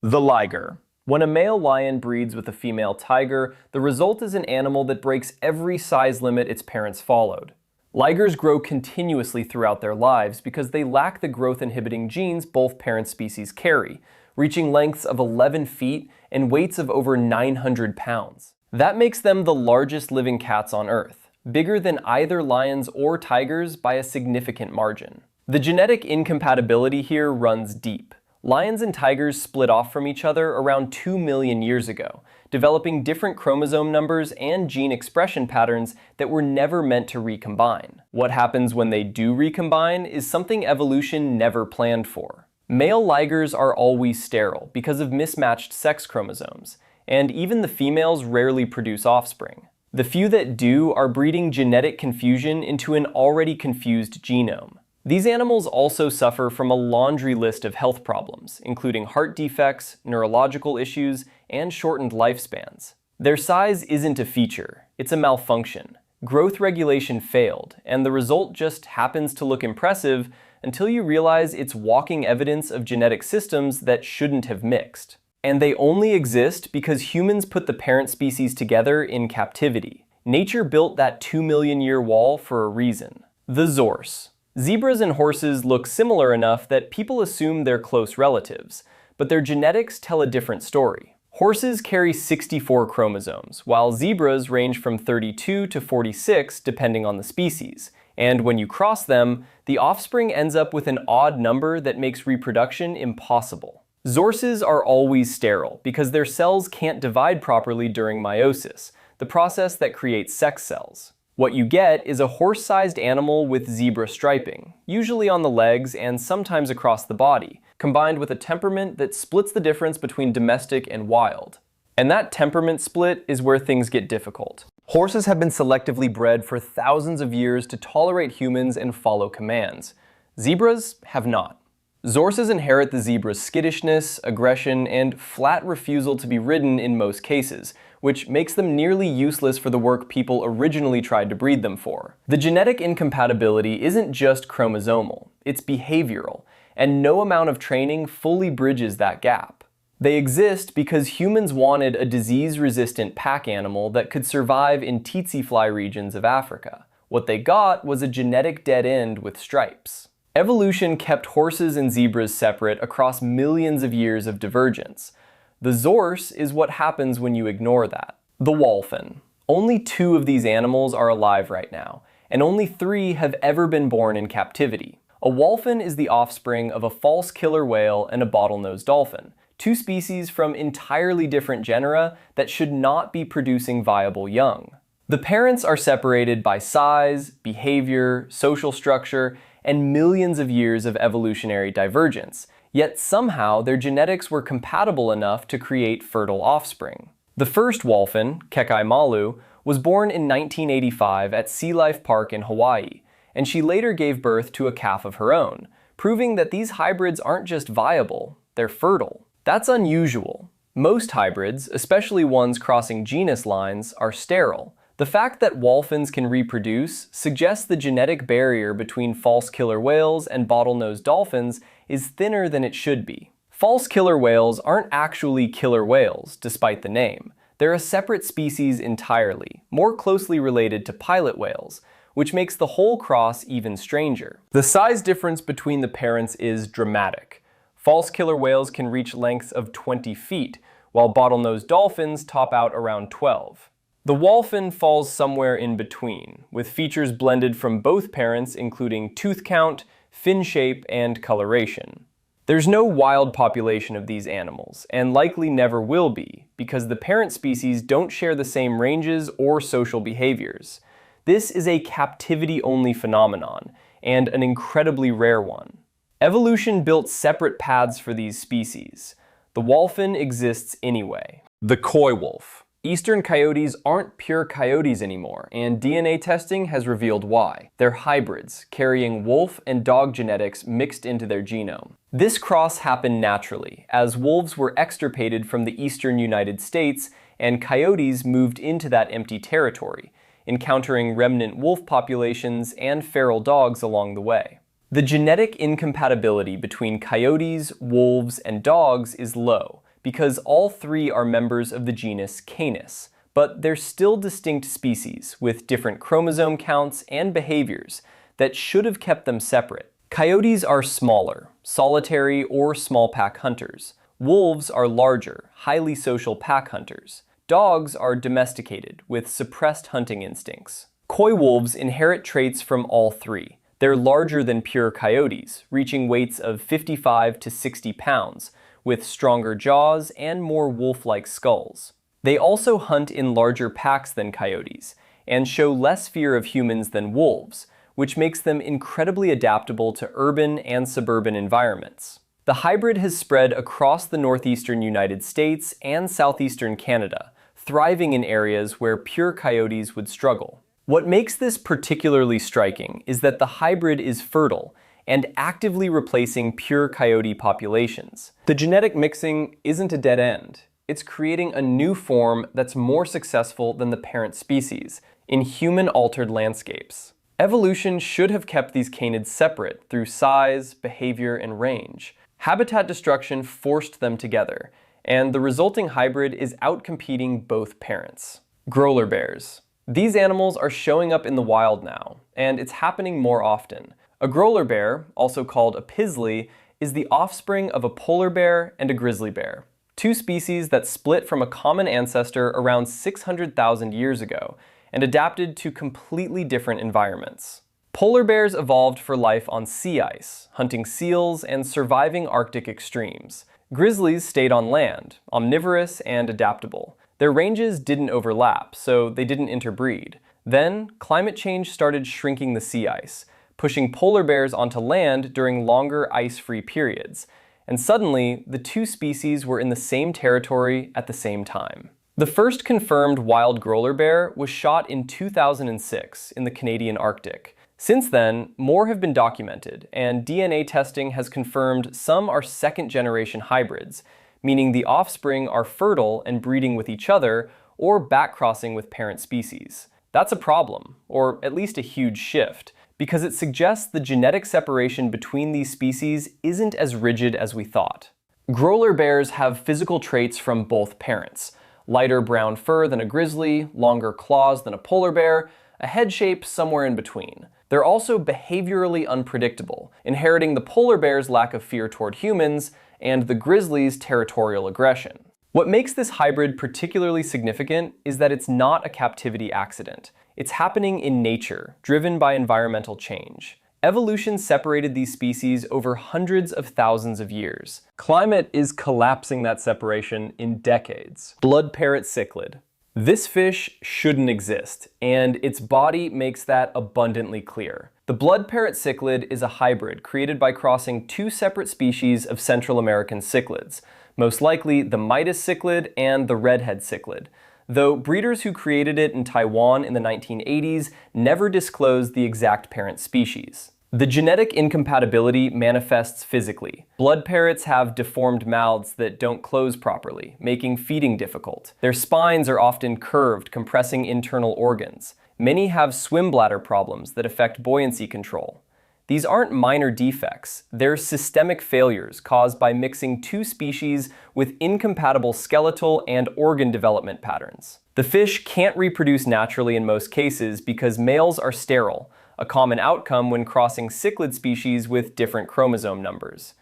The liger. When a male lion breeds with a female tiger, the result is an animal that breaks every size limit its parents followed. Ligers grow continuously throughout their lives because they lack the growth-inhibiting genes both parent species carry, reaching lengths of 11 feet and weights of over 900 pounds. That makes them the largest living cats on Earth, bigger than either lions or tigers by a significant margin. The genetic incompatibility here runs deep. Lions and tigers split off from each other around 2 million years ago, developing different chromosome numbers and gene expression patterns that were never meant to recombine. What happens when they do recombine is something evolution never planned for. Male ligers are always sterile because of mismatched sex chromosomes, and even the females rarely produce offspring. The few that do are breeding genetic confusion into an already confused genome. These animals also suffer from a laundry list of health problems, including heart defects, neurological issues, and shortened lifespans. Their size isn't a feature, it's a malfunction. Growth regulation failed, and the result just happens to look impressive until you realize it's walking evidence of genetic systems that shouldn't have mixed. And they only exist because humans put the parent species together in captivity. Nature built that 2 million year wall for a reason. The Zorse. Zebras and horses look similar enough that people assume they're close relatives, but their genetics tell a different story. Horses carry 64 chromosomes, while zebras range from 32 to 46 depending on the species, and when you cross them, the offspring ends up with an odd number that makes reproduction impossible. Zorses are always sterile because their cells can't divide properly during meiosis, the process that creates sex cells. What you get is a horse-sized animal with zebra striping, usually on the legs and sometimes across the body, combined with a temperament that splits the difference between domestic and wild. And that temperament split is where things get difficult. Horses have been selectively bred for thousands of years to tolerate humans and follow commands. Zebras have not. Zorses inherit the zebra's skittishness, aggression, and flat refusal to be ridden in most cases, which makes them nearly useless for the work people originally tried to breed them for. The genetic incompatibility isn't just chromosomal, it's behavioral, and no amount of training fully bridges that gap. They exist because humans wanted a disease-resistant pack animal that could survive in tsetse-fly regions of Africa. What they got was a genetic dead end with stripes. Evolution kept horses and zebras separate across millions of years of divergence. The Zorse is what happens when you ignore that. The Wholphin. Only 2 of these animals are alive right now, and only 3 have ever been born in captivity. A Wholphin is the offspring of a false killer whale and a bottlenose dolphin, 2 species from entirely different genera that should not be producing viable young. The parents are separated by size, behavior, social structure, and millions of years of evolutionary divergence, yet somehow their genetics were compatible enough to create fertile offspring. The first Wholphin, Kekaimalu, was born in 1985 at Sea Life Park in Hawaii, and she later gave birth to a calf of her own, proving that these hybrids aren't just viable, they're fertile. That's unusual. Most hybrids, especially ones crossing genus lines, are sterile. The fact that Wholphins can reproduce suggests the genetic barrier between false killer whales and bottlenose dolphins is thinner than it should be. False killer whales aren't actually killer whales, despite the name. They're a separate species entirely, more closely related to pilot whales, which makes the whole cross even stranger. The size difference between the parents is dramatic. False killer whales can reach lengths of 20 feet, while bottlenose dolphins top out around 12. The Wholphin falls somewhere in between, with features blended from both parents including tooth count, fin shape, and coloration. There's no wild population of these animals, and likely never will be, because the parent species don't share the same ranges or social behaviors. This is a captivity-only phenomenon, and an incredibly rare one. Evolution built separate paths for these species. The Wholphin exists anyway. The Coywolf. Eastern coyotes aren't pure coyotes anymore, and DNA testing has revealed why. They're hybrids, carrying wolf and dog genetics mixed into their genome. This cross happened naturally, as wolves were extirpated from the eastern United States and coyotes moved into that empty territory, encountering remnant wolf populations and feral dogs along the way. The genetic incompatibility between coyotes, wolves, and dogs is low, because all three are members of the genus Canis, but they're still distinct species with different chromosome counts and behaviors that should have kept them separate. Coyotes are smaller, solitary or small pack hunters. Wolves are larger, highly social pack hunters. Dogs are domesticated with suppressed hunting instincts. Coywolves inherit traits from all three. They're larger than pure coyotes, reaching weights of 55 to 60 pounds, with stronger jaws and more wolf-like skulls. They also hunt in larger packs than coyotes, and show less fear of humans than wolves, which makes them incredibly adaptable to urban and suburban environments. The hybrid has spread across the northeastern United States and southeastern Canada, thriving in areas where pure coyotes would struggle. What makes this particularly striking is that the hybrid is fertile and actively replacing pure coyote populations. The genetic mixing isn't a dead end. It's creating a new form that's more successful than the parent species in human-altered landscapes. Evolution should have kept these canids separate through size, behavior, and range. Habitat destruction forced them together, and the resulting hybrid is outcompeting both parents. Grolar bears. These animals are showing up in the wild now, and it's happening more often. A grolar bear, also called a pizzly, is the offspring of a polar bear and a grizzly bear, two species that split from a common ancestor around 600,000 years ago and adapted to completely different environments. Polar bears evolved for life on sea ice, hunting seals and surviving Arctic extremes. Grizzlies stayed on land, omnivorous and adaptable. Their ranges didn't overlap, so they didn't interbreed. Then, climate change started shrinking the sea ice, pushing polar bears onto land during longer ice-free periods. And suddenly, the two species were in the same territory at the same time. The first confirmed wild grolar bear was shot in 2006 in the Canadian Arctic. Since then, more have been documented, and DNA testing has confirmed some are second-generation hybrids, meaning the offspring are fertile and breeding with each other or backcrossing with parent species. That's a problem, or at least a huge shift, because it suggests the genetic separation between these species isn't as rigid as we thought. Grolar bears have physical traits from both parents: lighter brown fur than a grizzly, longer claws than a polar bear, a head shape somewhere in between. They're also behaviorally unpredictable, inheriting the polar bear's lack of fear toward humans and the grizzly's territorial aggression. What makes this hybrid particularly significant is that it's not a captivity accident. It's happening in nature, driven by environmental change. Evolution separated these species over hundreds of thousands of years. Climate is collapsing that separation in decades. Blood parrot cichlid. This fish shouldn't exist, and its body makes that abundantly clear. The blood parrot cichlid is a hybrid created by crossing two separate species of Central American cichlids, most likely the Midas cichlid and the redhead cichlid, though breeders who created it in Taiwan in the 1980s never disclosed the exact parent species. The genetic incompatibility manifests physically. Blood parrots have deformed mouths that don't close properly, making feeding difficult. Their spines are often curved, compressing internal organs. Many have swim bladder problems that affect buoyancy control. These aren't minor defects, they're systemic failures caused by mixing two species with incompatible skeletal and organ development patterns. The fish can't reproduce naturally in most cases because males are sterile, a common outcome when crossing cichlid species with different chromosome numbers.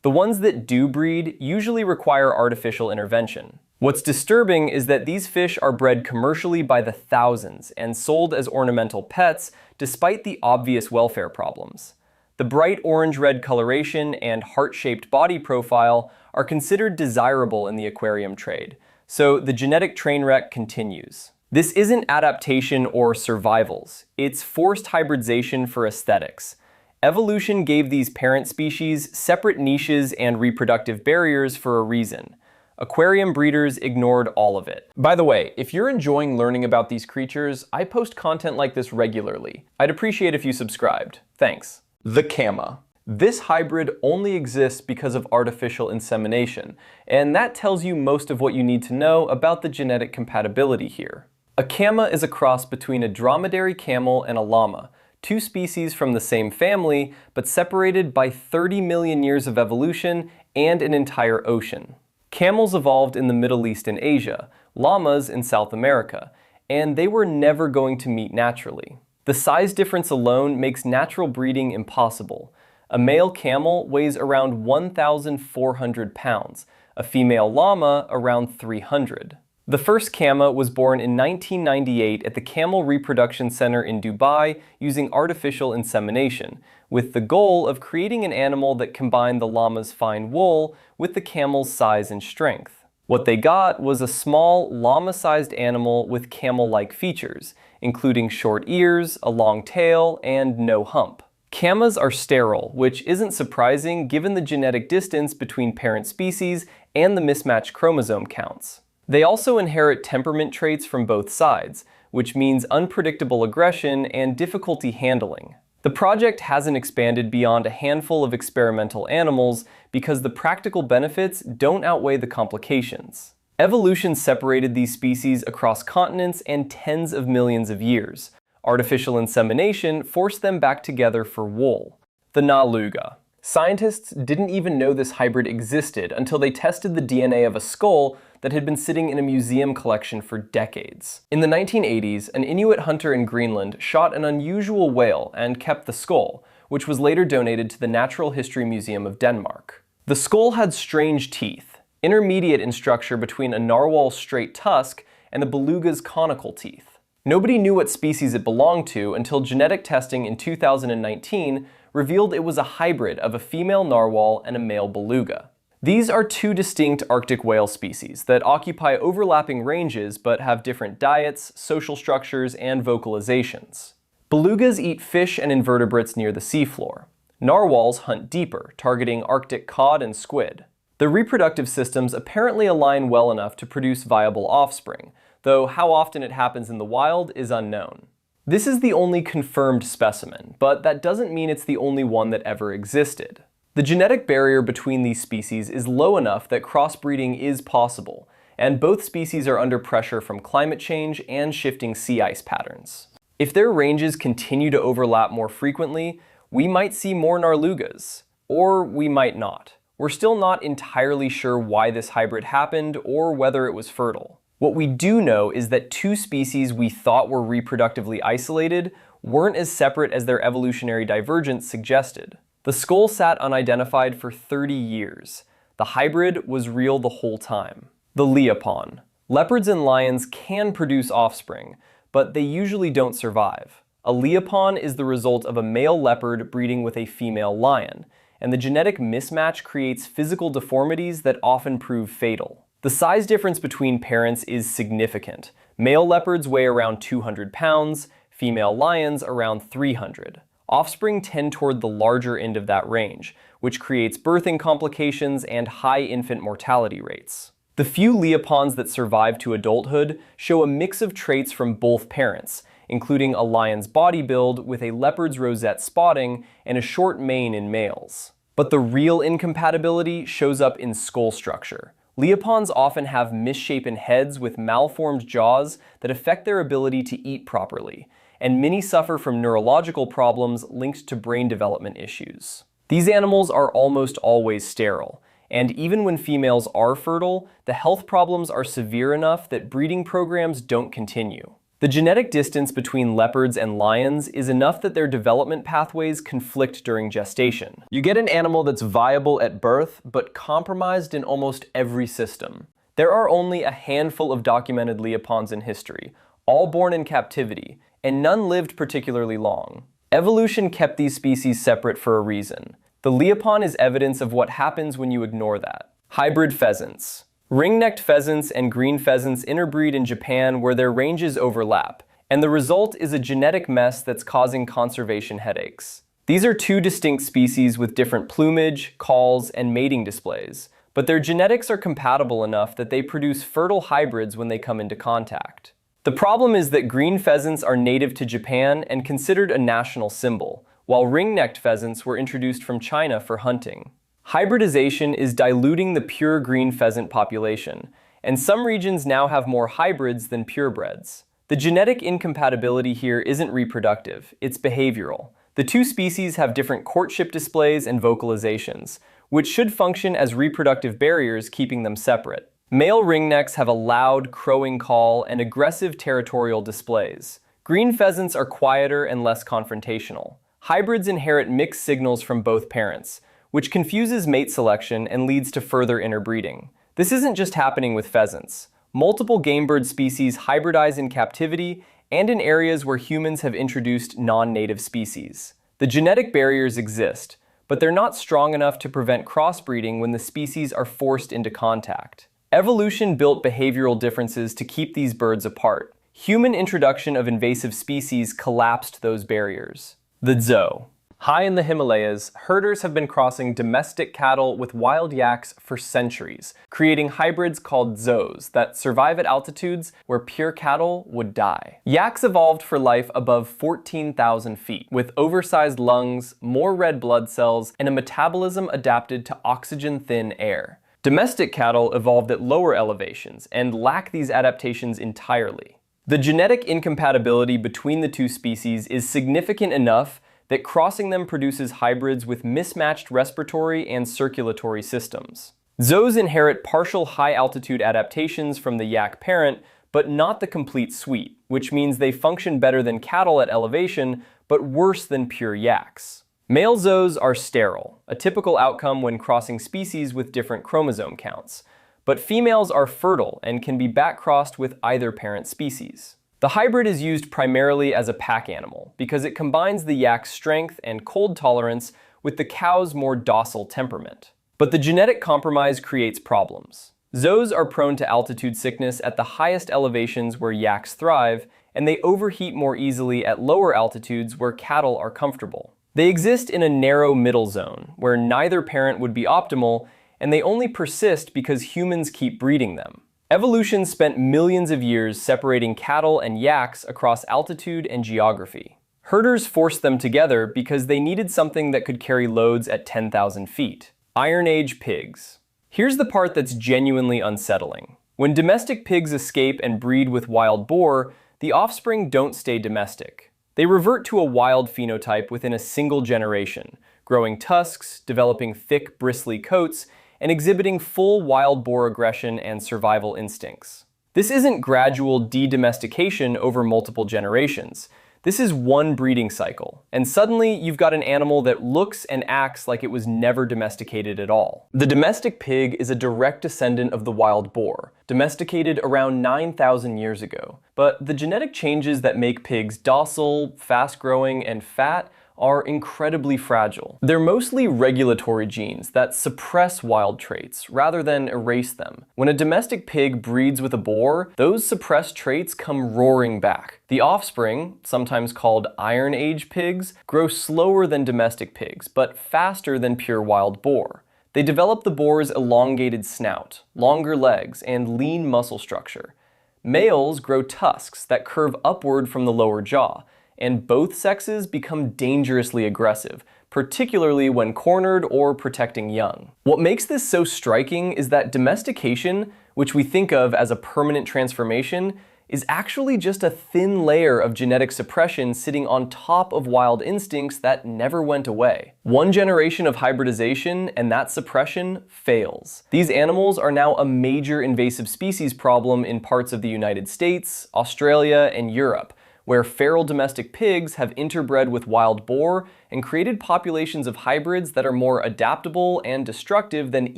The ones that do breed usually require artificial intervention. What's disturbing is that these fish are bred commercially by the thousands and sold as ornamental pets despite the obvious welfare problems. The bright orange-red coloration and heart-shaped body profile are considered desirable in the aquarium trade, so the genetic train wreck continues. This isn't adaptation or survivals, it's forced hybridization for aesthetics. Evolution gave these parent species separate niches and reproductive barriers for a reason. Aquarium breeders ignored all of it. By the way, if you're enjoying learning about these creatures, I post content like this regularly. I'd appreciate if you subscribed. Thanks. The Cama. This hybrid only exists because of artificial insemination, and that tells you most of what you need to know about the genetic compatibility here. A Cama is a cross between a dromedary camel and a llama, two species from the same family, but separated by 30 million years of evolution and an entire ocean. Camels evolved in the Middle East and Asia, llamas in South America, and they were never going to meet naturally. The size difference alone makes natural breeding impossible. A male camel weighs around 1,400 pounds, a female llama around 300. The first Cama was born in 1998 at the Camel Reproduction Center in Dubai using artificial insemination, with the goal of creating an animal that combined the llama's fine wool with the camel's size and strength. What they got was a small, llama-sized animal with camel-like features, including short ears, a long tail, and no hump. Camas are sterile, which isn't surprising given the genetic distance between parent species and the mismatched chromosome counts. They also inherit temperament traits from both sides, which means unpredictable aggression and difficulty handling. The project hasn't expanded beyond a handful of experimental animals because the practical benefits don't outweigh the complications. Evolution separated these species across continents and tens of millions of years. Artificial insemination forced them back together for wool. The Narluga. Scientists didn't even know this hybrid existed until they tested the DNA of a skull that had been sitting in a museum collection for decades. In the 1980s, an Inuit hunter in Greenland shot an unusual whale and kept the skull, which was later donated to the Natural History Museum of Denmark. The skull had strange teeth, intermediate in structure between a narwhal's straight tusk and the beluga's conical teeth. Nobody knew what species it belonged to until genetic testing in 2019 revealed it was a hybrid of a female narwhal and a male beluga. These are two distinct Arctic whale species that occupy overlapping ranges but have different diets, social structures, and vocalizations. Belugas eat fish and invertebrates near the seafloor. Narwhals hunt deeper, targeting Arctic cod and squid. The reproductive systems apparently align well enough to produce viable offspring, though how often it happens in the wild is unknown. This is the only confirmed specimen, but that doesn't mean it's the only one that ever existed. The genetic barrier between these species is low enough that crossbreeding is possible, and both species are under pressure from climate change and shifting sea ice patterns. If their ranges continue to overlap more frequently, we might see more Narlugas, or we might not. We're still not entirely sure why this hybrid happened or whether it was fertile. What we do know is that two species we thought were reproductively isolated weren't as separate as their evolutionary divergence suggested. The skull sat unidentified for 30 years. The hybrid was real the whole time. The Leopon. Leopards and lions can produce offspring, but they usually don't survive. A Leopon is the result of a male leopard breeding with a female lion, and the genetic mismatch creates physical deformities that often prove fatal. The size difference between parents is significant. Male leopards weigh around 200 pounds, female lions around 300. Offspring tend toward the larger end of that range, which creates birthing complications and high infant mortality rates. The few Leopons that survive to adulthood show a mix of traits from both parents, including a lion's body build with a leopard's rosette spotting and a short mane in males. But the real incompatibility shows up in skull structure. Leopons often have misshapen heads with malformed jaws that affect their ability to eat properly, and many suffer from neurological problems linked to brain development issues. These animals are almost always sterile, and even when females are fertile, the health problems are severe enough that breeding programs don't continue. The genetic distance between leopards and lions is enough that their development pathways conflict during gestation. You get an animal that's viable at birth, but compromised in almost every system. There are only a handful of documented Leopons in history, all born in captivity, and none lived particularly long. Evolution kept these species separate for a reason. The Leopon is evidence of what happens when you ignore that. Hybrid pheasants. Ring-necked pheasants and green pheasants interbreed in Japan where their ranges overlap, and the result is a genetic mess that's causing conservation headaches. These are two distinct species with different plumage, calls, and mating displays, but their genetics are compatible enough that they produce fertile hybrids when they come into contact. The problem is that green pheasants are native to Japan and considered a national symbol, while ring-necked pheasants were introduced from China for hunting. Hybridization is diluting the pure green pheasant population, and some regions now have more hybrids than purebreds. The genetic incompatibility here isn't reproductive, it's behavioral. The two species have different courtship displays and vocalizations, which should function as reproductive barriers keeping them separate. Male ringnecks have a loud, crowing call and aggressive territorial displays. Green pheasants are quieter and less confrontational. Hybrids inherit mixed signals from both parents, which confuses mate selection and leads to further interbreeding. This isn't just happening with pheasants. Multiple game bird species hybridize in captivity and in areas where humans have introduced non-native species. The genetic barriers exist, but they're not strong enough to prevent crossbreeding when the species are forced into contact. Evolution built behavioral differences to keep these birds apart. Human introduction of invasive species collapsed those barriers. The zoo. High in the Himalayas, herders have been crossing domestic cattle with wild yaks for centuries, creating hybrids called zoos that survive at altitudes where pure cattle would die. Yaks evolved for life above 14,000 feet, with oversized lungs, more red blood cells, and a metabolism adapted to oxygen-thin air. Domestic cattle evolved at lower elevations and lack these adaptations entirely. The genetic incompatibility between the two species is significant enough that crossing them produces hybrids with mismatched respiratory and circulatory systems. Zoos inherit partial high-altitude adaptations from the yak parent, but not the complete suite, which means they function better than cattle at elevation, but worse than pure yaks. Male zoos are sterile, a typical outcome when crossing species with different chromosome counts, but females are fertile and can be back-crossed with either parent species. The hybrid is used primarily as a pack animal because it combines the yak's strength and cold tolerance with the cow's more docile temperament. But the genetic compromise creates problems. Zoos are prone to altitude sickness at the highest elevations where yaks thrive, and they overheat more easily at lower altitudes where cattle are comfortable. They exist in a narrow middle zone where neither parent would be optimal, and they only persist because humans keep breeding them. Evolution spent millions of years separating cattle and yaks across altitude and geography. Herders forced them together because they needed something that could carry loads at 10,000 feet. Iron Age pigs. Here's the part that's genuinely unsettling. When domestic pigs escape and breed with wild boar, the offspring don't stay domestic. They revert to a wild phenotype within a single generation, growing tusks, developing thick, bristly coats, and exhibiting full wild boar aggression and survival instincts. This isn't gradual de-domestication over multiple generations. This is one breeding cycle, and suddenly you've got an animal that looks and acts like it was never domesticated at all. The domestic pig is a direct descendant of the wild boar, domesticated around 9,000 years ago. But the genetic changes that make pigs docile, fast-growing, and fat are incredibly fragile. They're mostly regulatory genes that suppress wild traits rather than erase them. When a domestic pig breeds with a boar, those suppressed traits come roaring back. The offspring, sometimes called Iron Age pigs, grow slower than domestic pigs, but faster than pure wild boar. They develop the boar's elongated snout, longer legs, and lean muscle structure. Males grow tusks that curve upward from the lower jaw, and both sexes become dangerously aggressive, particularly when cornered or protecting young. What makes this so striking is that domestication, which we think of as a permanent transformation, is actually just a thin layer of genetic suppression sitting on top of wild instincts that never went away. One generation of hybridization and that suppression fails. These animals are now a major invasive species problem in parts of the United States, Australia, and Europe, where feral domestic pigs have interbred with wild boar and created populations of hybrids that are more adaptable and destructive than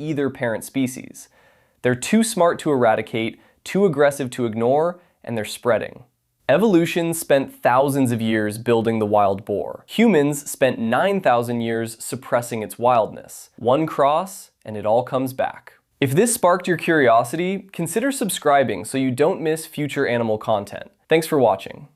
either parent species. They're too smart to eradicate, too aggressive to ignore, and they're spreading. Evolution spent thousands of years building the wild boar. Humans spent 9,000 years suppressing its wildness. One cross, and it all comes back. If this sparked your curiosity, consider subscribing so you don't miss future animal content. Thanks for watching.